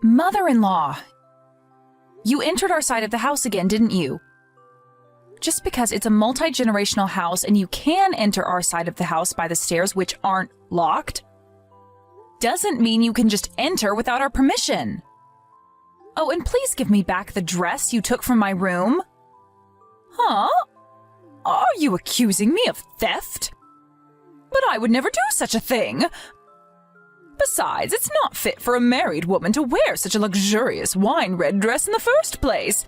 Mother-in-law! You entered our side of the house again, didn't you? Just because it's a multi-generational house and you can enter our side of the house by the stairs, which aren't locked, doesn't mean you can just enter without our permission. Oh, and please give me back the dress you took from my room. Huh? Are you accusing me of theft? But I would never do such a thing. Besides, it's not fit for a married woman to wear such a luxurious wine-red dress in the first place.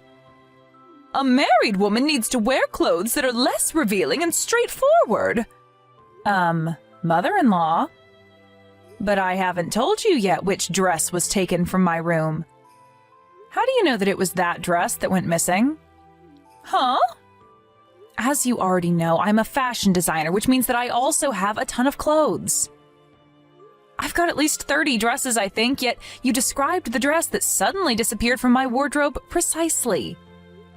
A married woman needs to wear clothes that are less revealing and straightforward. Mother-in-law? But I haven't told you yet which dress was taken from my room. How do you know that it was that dress that went missing? Huh? As you already know, I'm a fashion designer, which means that I also have a ton of clothes. I've got at least 30 dresses, I think, yet you described the dress that suddenly disappeared from my wardrobe precisely.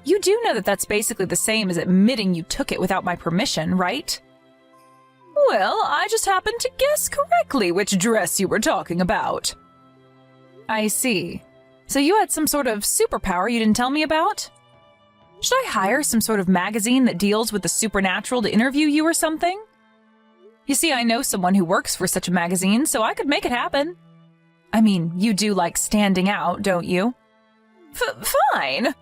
You do know that that's basically the same as admitting you took it without my permission, right? Well, I just happened to guess correctly which dress you were talking about. I see. So you had some sort of superpower you didn't tell me about? Should I hire some sort of magazine that deals with the supernatural to interview you or something? You see, I know someone who works for such a magazine, so I could make it happen. I mean, you do like standing out, don't you? Fine.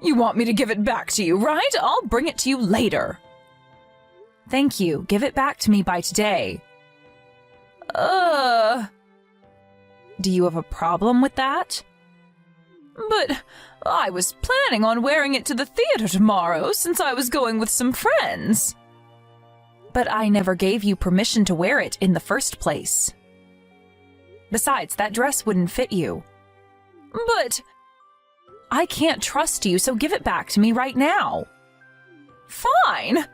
You want me to give it back to you, right? I'll bring it to you later. Thank you. Give it back to me by today. Do you have a problem with that? But I was planning on wearing it to the theater tomorrow since I was going with some friends. But I never gave you permission to wear it in the first place. Besides, that dress wouldn't fit you. But I can't trust you, so give it back to me right now. Fine.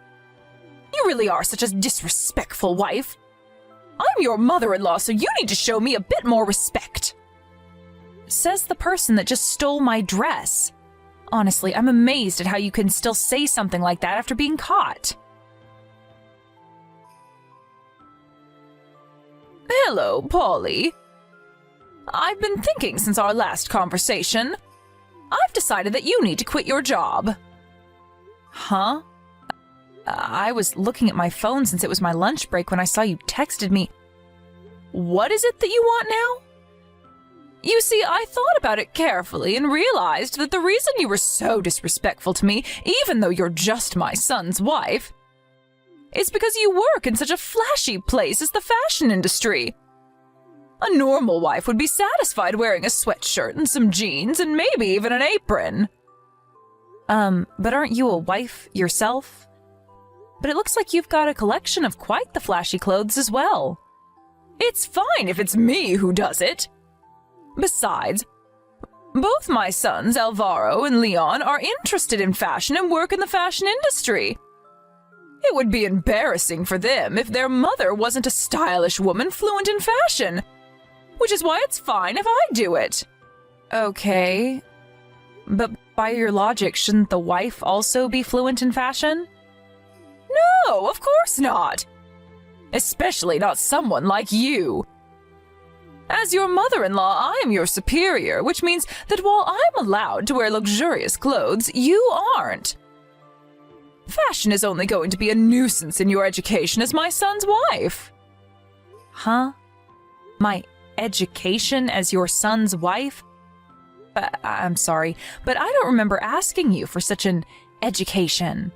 You really are such a disrespectful wife. I'm your mother-in-law, so you need to show me a bit more respect. Says the person that just stole my dress. Honestly, I'm amazed at how you can still say something like that after being caught. Hello, Polly. I've been thinking since our last conversation. I've decided that you need to quit your job. Huh? I was looking at my phone since it was my lunch break when I saw you texted me. What is it that you want now? You see, I thought about it carefully and realized that the reason you were so disrespectful to me, even though you're just my son's wife, is because you work in such a flashy place as the fashion industry. A normal wife would be satisfied wearing a sweatshirt and some jeans and maybe even an apron. But aren't you a wife yourself? But it looks like you've got a collection of quite the flashy clothes as well. It's fine if it's me who does it. Besides, both my sons, Alvaro and Leon, are interested in fashion and work in the fashion industry. It would be embarrassing for them if their mother wasn't a stylish woman fluent in fashion, which is why it's fine if I do it. Okay, but by your logic, shouldn't the wife also be fluent in fashion? No, of course not. Especially not someone like you. As your mother-in-law, I am your superior, which means that while I'm allowed to wear luxurious clothes, you aren't. Fashion is only going to be a nuisance in your education as my son's wife. Huh? My education as your son's wife? I'm sorry, but I don't remember asking you for such an education.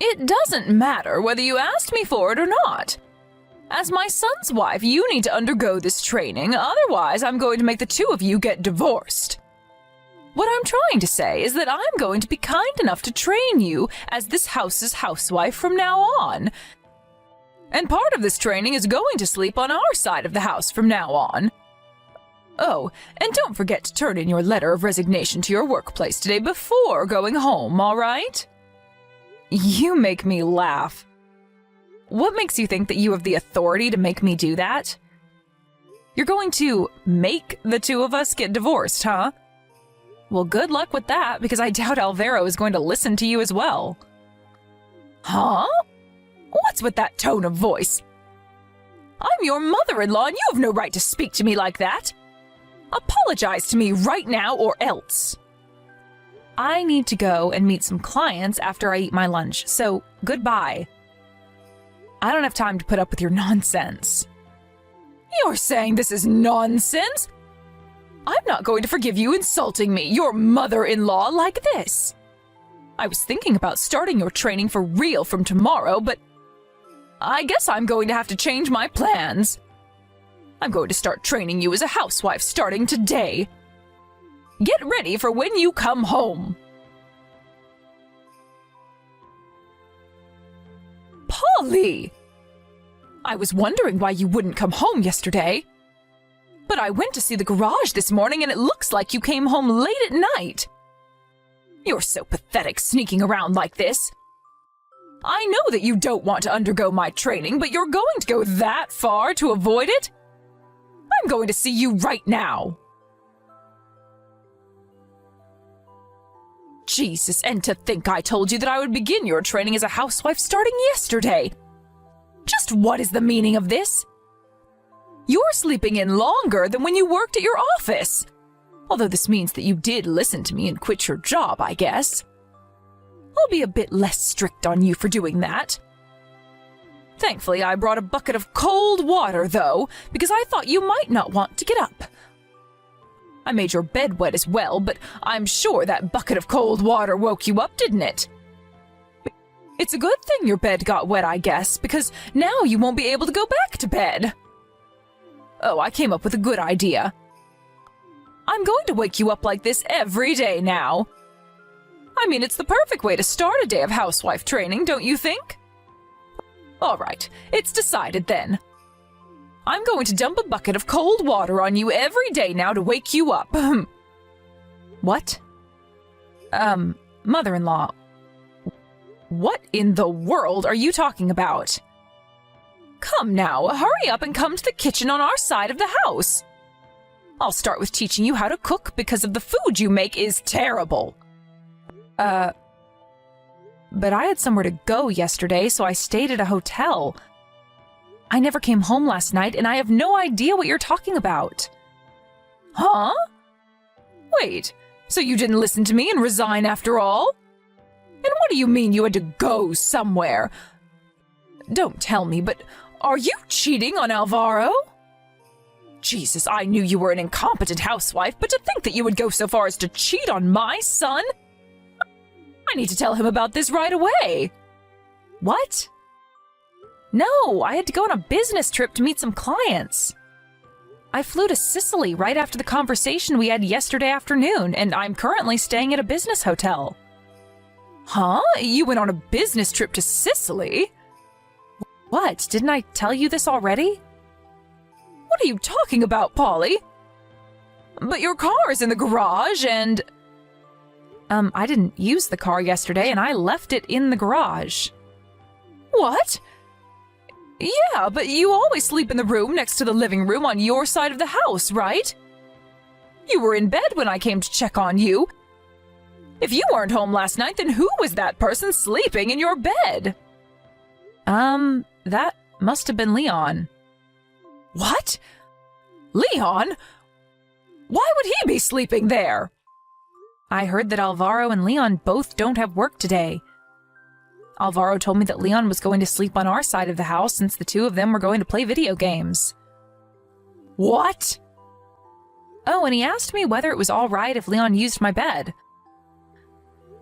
It doesn't matter whether you asked me for it or not. As my son's wife, you need to undergo this training, otherwise I'm going to make the two of you get divorced. What I'm trying to say is that I'm going to be kind enough to train you as this house's housewife from now on. And part of this training is going to sleep on our side of the house from now on. Oh, and don't forget to turn in your letter of resignation to your workplace today before going home, all right? You make me laugh. What makes you think that you have the authority to make me do that? You're going to make the two of us get divorced, huh? Well, good luck with that, because I doubt Alvaro is going to listen to you as well. Huh? What's with that tone of voice? I'm your mother-in-law, and you have no right to speak to me like that. Apologize to me right now or else. I need to go and meet some clients after I eat my lunch, so goodbye. I don't have time to put up with your nonsense. You're saying this is nonsense? I'm not going to forgive you insulting me, your mother-in-law, like this. I was thinking about starting your training for real from tomorrow, but I guess I'm going to have to change my plans. I'm going to start training you as a housewife starting today. Get ready for when you come home. Polly! I was wondering why you wouldn't come home yesterday. But I went to see the garage this morning and it looks like you came home late at night. You're so pathetic sneaking around like this. I know that you don't want to undergo my training, but you're going to go that far to avoid it? I'm going to see you right now. Jesus, and to think I told you that I would begin your training as a housewife starting yesterday. Just what is the meaning of this? You're sleeping in longer than when you worked at your office. Although this means that you did listen to me and quit your job, I guess. I'll be a bit less strict on you for doing that. Thankfully, I brought a bucket of cold water, though, because I thought you might not want to get up. I made your bed wet as well, but I'm sure that bucket of cold water woke you up, didn't it? It's a good thing your bed got wet, I guess, because now you won't be able to go back to bed. Oh, I came up with a good idea. I'm going to wake you up like this every day now. I mean, it's the perfect way to start a day of housewife training, don't you think? All right, it's decided then. I'm going to dump a bucket of cold water on you every day now to wake you up. What? Mother-in-law. What in the world are you talking about? Come now, hurry up and come to the kitchen on our side of the house. I'll start with teaching you how to cook because of the food you make is terrible. But I had somewhere to go yesterday, so I stayed at a hotel. I never came home last night, and I have no idea what you're talking about. Huh? Wait, so you didn't listen to me and resign after all? And what do you mean you had to go somewhere? Don't tell me, but are you cheating on Alvaro? Jesus, I knew you were an incompetent housewife, but to think that you would go so far as to cheat on my son? I need to tell him about this right away. What? No, I had to go on a business trip to meet some clients. I flew to Sicily right after the conversation we had yesterday afternoon, and I'm currently staying at a business hotel. Huh? You went on a business trip to Sicily? What? Didn't I tell you this already? What are you talking about, Polly? But your car is in the garage and... I didn't use the car yesterday and I left it in the garage. What? Yeah, but you always sleep in the room next to the living room on your side of the house, right? You were in bed when I came to check on you. If you weren't home last night, then who was that person sleeping in your bed? That must have been Leon. What? Leon? Why would he be sleeping there? I heard that Alvaro and Leon both don't have work today. Alvaro told me that Leon was going to sleep on our side of the house since the two of them were going to play video games. What? Oh, and he asked me whether it was all right if Leon used my bed.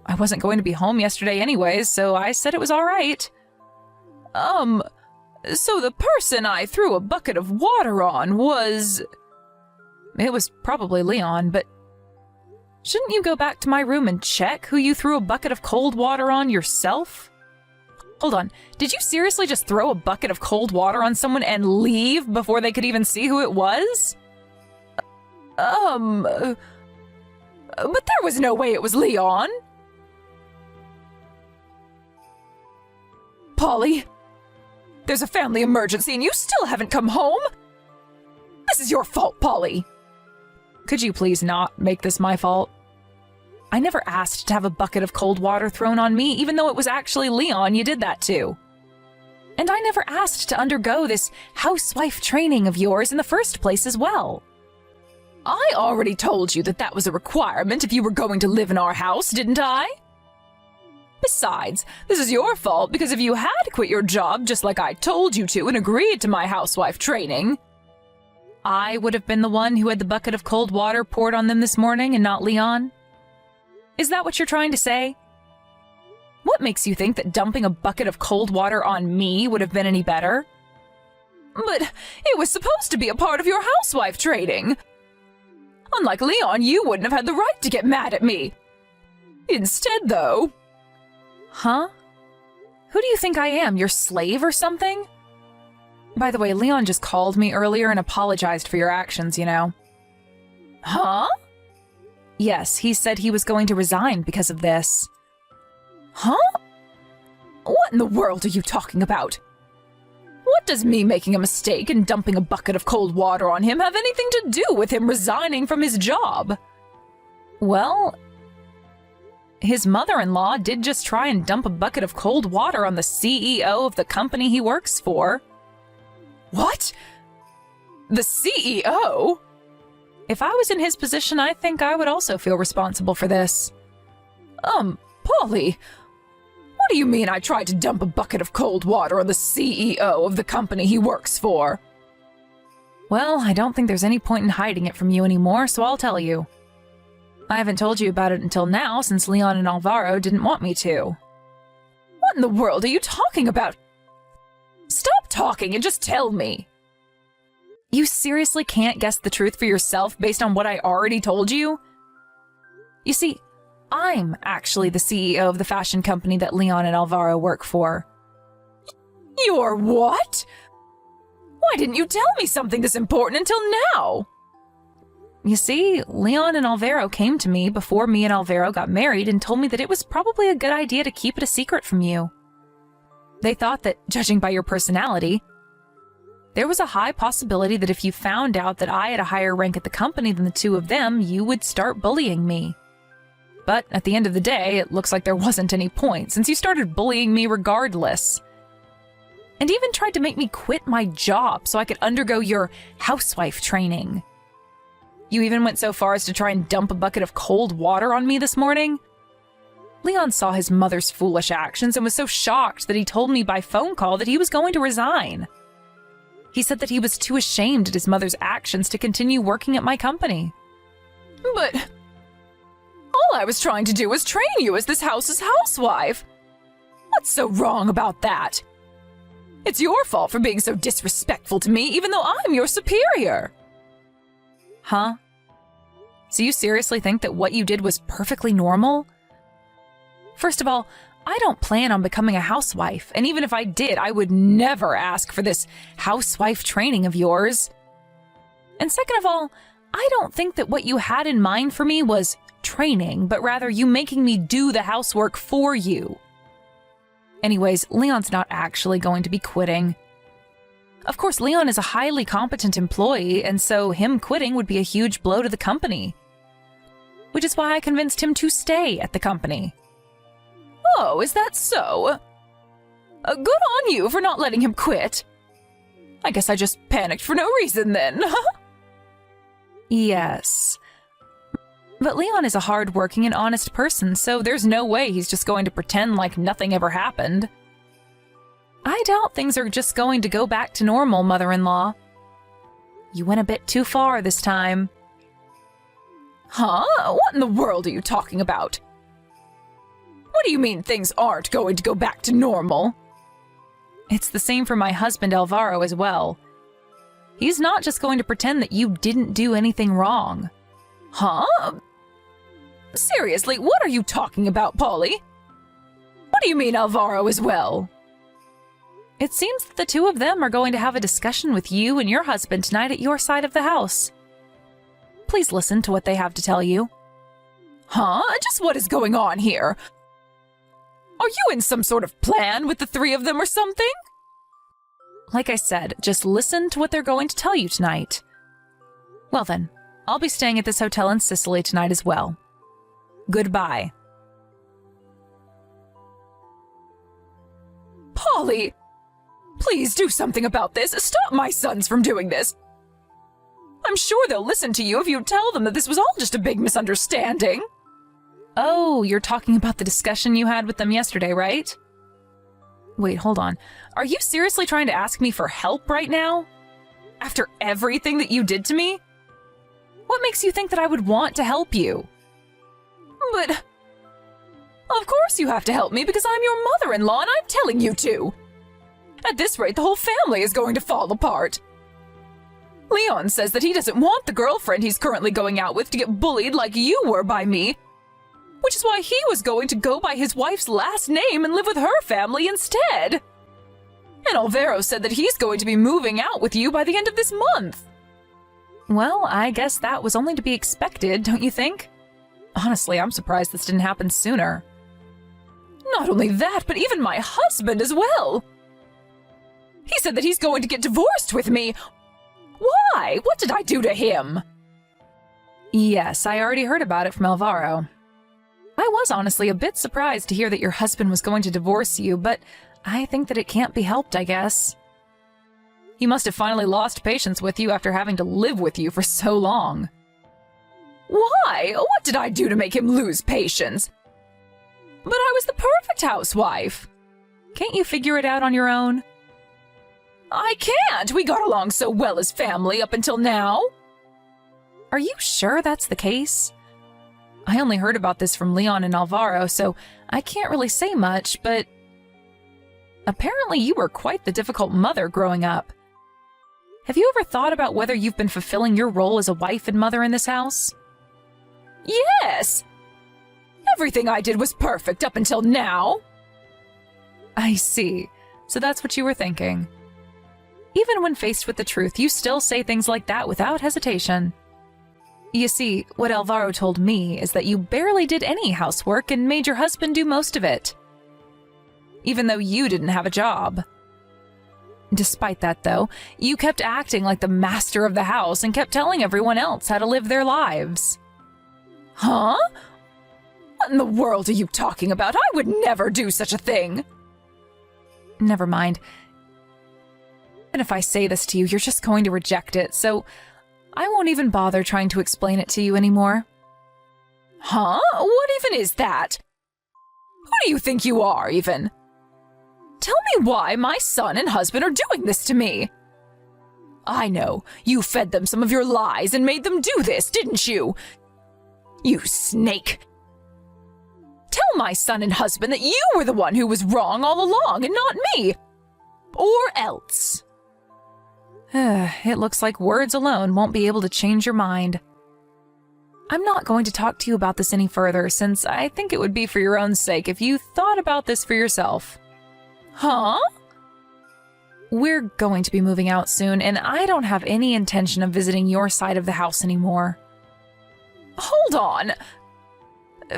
I wasn't going to be home yesterday anyways, so I said it was all right. So the person I threw a bucket of water on was... It was probably Leon, but... Shouldn't you go back to my room and check who you threw a bucket of cold water on yourself? Hold on, did you seriously just throw a bucket of cold water on someone and leave before they could even see who it was? But there was no way it was Leon. Polly, there's a family emergency and you still haven't come home? This is your fault, Polly. Could you please not make this my fault? I never asked to have a bucket of cold water thrown on me, even though it was actually Leon you did that to. And I never asked to undergo this housewife training of yours in the first place as well. I already told you that that was a requirement if you were going to live in our house, didn't I? Besides, this is your fault because if you had quit your job just like I told you to and agreed to my housewife training, I would have been the one who had the bucket of cold water poured on them this morning and not Leon. Is that what you're trying to say? What makes you think that dumping a bucket of cold water on me would have been any better? But it was supposed to be a part of your housewife training. Unlike Leon, you wouldn't have had the right to get mad at me. Instead, though... Huh? Who do you think I am, your slave or something? By the way, Leon just called me earlier and apologized for your actions, you know. Huh? Yes, he said he was going to resign because of this. Huh? What in the world are you talking about? What does me making a mistake and dumping a bucket of cold water on him have anything to do with him resigning from his job? Well, his mother-in-law did just try and dump a bucket of cold water on the CEO of the company he works for. What? The CEO? If I was in his position, I think I would also feel responsible for this. Polly, what do you mean I tried to dump a bucket of cold water on the CEO of the company he works for? Well, I don't think there's any point in hiding it from you anymore, so I'll tell you. I haven't told you about it until now since Leon and Alvaro didn't want me to. What in the world are you talking about? Stop talking and just tell me. You seriously can't guess the truth for yourself based on what I already told you? You see, I'm actually the CEO of the fashion company that Leon and Alvaro work for. You're what? Why didn't you tell me something this important until now? You see, Leon and Alvaro came to me before me and Alvaro got married and told me that it was probably a good idea to keep it a secret from you. They thought that, judging by your personality, there was a high possibility that if you found out that I had a higher rank at the company than the two of them, you would start bullying me. But at the end of the day, it looks like there wasn't any point, since you started bullying me regardless. And even tried to make me quit my job so I could undergo your housewife training. You even went so far as to try and dump a bucket of cold water on me this morning? Leon saw his mother's foolish actions and was so shocked that he told me by phone call that he was going to resign. He said that he was too ashamed at his mother's actions to continue working at my company. But all I was trying to do was train you as this house's housewife. What's so wrong about that? It's your fault for being so disrespectful to me, even though I'm your superior. Huh? So you seriously think that what you did was perfectly normal? First of all, I don't plan on becoming a housewife, and even if I did, I would never ask for this housewife training of yours. And second of all, I don't think that what you had in mind for me was training, but rather you making me do the housework for you. Anyways, Leon's not actually going to be quitting. Of course, Leon is a highly competent employee, and so him quitting would be a huge blow to the company. Which is why I convinced him to stay at the company. Oh, is that so? Good on you for not letting him quit. I guess I just panicked for no reason then. Yes. But Leon is a hard-working and honest person, so there's no way he's just going to pretend like nothing ever happened. I doubt things are just going to go back to normal, mother-in-law. You went a bit too far this time. Huh? What in the world are you talking about? What do you mean things aren't going to go back to normal? It's the same for my husband Alvaro as well. He's not just going to pretend that you didn't do anything wrong. Huh? Seriously, what are you talking about, Polly? What do you mean Alvaro as well? It seems that the two of them are going to have a discussion with you and your husband tonight at your side of the house. Please listen to what they have to tell you. Huh? Just what is going on here? Are you in some sort of plan with the three of them or something? Like I said, just listen to what they're going to tell you tonight. Well then, I'll be staying at this hotel in Sicily tonight as well. Goodbye. Polly! Please do something about this. Stop my sons from doing this. I'm sure they'll listen to you if you tell them that this was all just a big misunderstanding. Oh, you're talking about the discussion you had with them yesterday, right? Wait, hold on. Are you seriously trying to ask me for help right now? After everything that you did to me? What makes you think that I would want to help you? But of course you have to help me because I'm your mother-in-law and I'm telling you to. At this rate, the whole family is going to fall apart. Leon says that he doesn't want the girlfriend he's currently going out with to get bullied like you were by me, which is why he was going to go by his wife's last name and live with her family instead. And Alvaro said that he's going to be moving out with you by the end of this month. Well, I guess that was only to be expected, don't you think? Honestly, I'm surprised this didn't happen sooner. Not only that, but even my husband as well. He said that he's going to get divorced with me. Why? What did I do to him? Yes, I already heard about it from Alvaro. I was honestly a bit surprised to hear that your husband was going to divorce you, but I think that it can't be helped, I guess. He must have finally lost patience with you after having to live with you for so long. Why? What did I do to make him lose patience? But I was the perfect housewife. Can't you figure it out on your own? I can't! We got along so well as family up until now. Are you sure that's the case? I only heard about this from Leon and Alvaro, so I can't really say much, but apparently you were quite the difficult mother growing up. Have you ever thought about whether you've been fulfilling your role as a wife and mother in this house? Yes! Everything I did was perfect up until now. I see. So that's what you were thinking. Even when faced with the truth, you still say things like that without hesitation. You see, what Alvaro told me is that you barely did any housework and made your husband do most of it, even though you didn't have a job. Despite that, though, you kept acting like the master of the house and kept telling everyone else how to live their lives. Huh? What in the world are you talking about? I would never do such a thing. Never mind. And if I say this to you, you're just going to reject it, so I won't even bother trying to explain it to you anymore. Huh? What even is that? Who do you think you are, even? Tell me why my son and husband are doing this to me. I know. You fed them some of your lies and made them do this, didn't you? You snake. Tell my son and husband that you were the one who was wrong all along and not me. Or else. It looks like words alone won't be able to change your mind. I'm not going to talk to you about this any further, since I think it would be for your own sake if you thought about this for yourself. Huh? We're going to be moving out soon, and I don't have any intention of visiting your side of the house anymore. Hold on.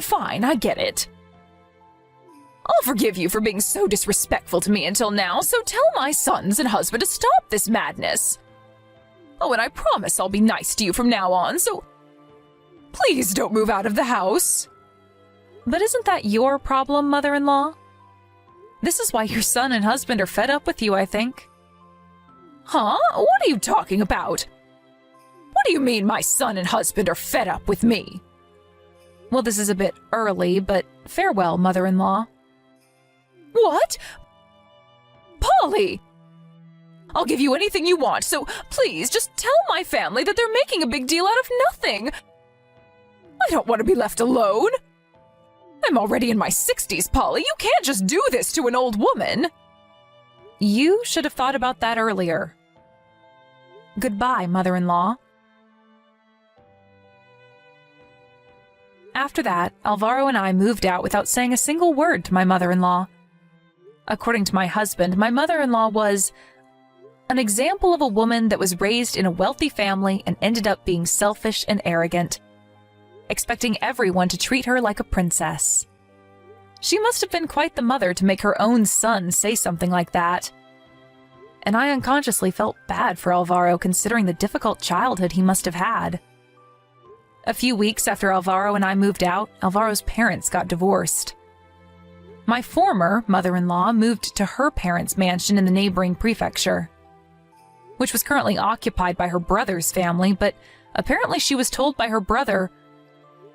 Fine, I get it. I'll forgive you for being so disrespectful to me until now, so tell my sons and husband to stop this madness. Oh, and I promise I'll be nice to you from now on, so please don't move out of the house. But isn't that your problem, mother-in-law? This is why your son and husband are fed up with you, I think. Huh? What are you talking about? What do you mean my son and husband are fed up with me? Well, this is a bit early, but farewell, mother-in-law. What? Polly! I'll give you anything you want, so please just tell my family that they're making a big deal out of nothing. I don't want to be left alone. I'm already in my 60s, Polly. You can't just do this to an old woman. You should have thought about that earlier. Goodbye, mother-in-law. After that, Alvaro and I moved out without saying a single word to my mother-in-law. According to my husband, my mother-in-law was an example of a woman that was raised in a wealthy family and ended up being selfish and arrogant, expecting everyone to treat her like a princess. She must have been quite the mother to make her own son say something like that. And I unconsciously felt bad for Alvaro considering the difficult childhood he must have had. A few weeks after Alvaro and I moved out, Alvaro's parents got divorced. My former mother-in-law moved to her parents' mansion in the neighboring prefecture. which was currently occupied by her brother's family, but apparently she was told by her brother,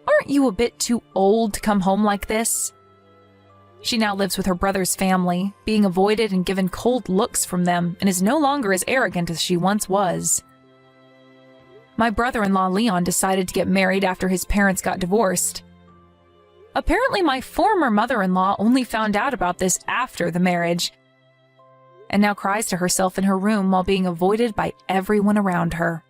"Aren't you a bit too old to come home like this?" She now lives with her brother's family, being avoided and given cold looks from them, and is no longer as arrogant as she once was. My brother-in-law Leon decided to get married after his parents got divorced. Apparently, my former mother-in-law only found out about this after the marriage, and now cries to herself in her room while being avoided by everyone around her.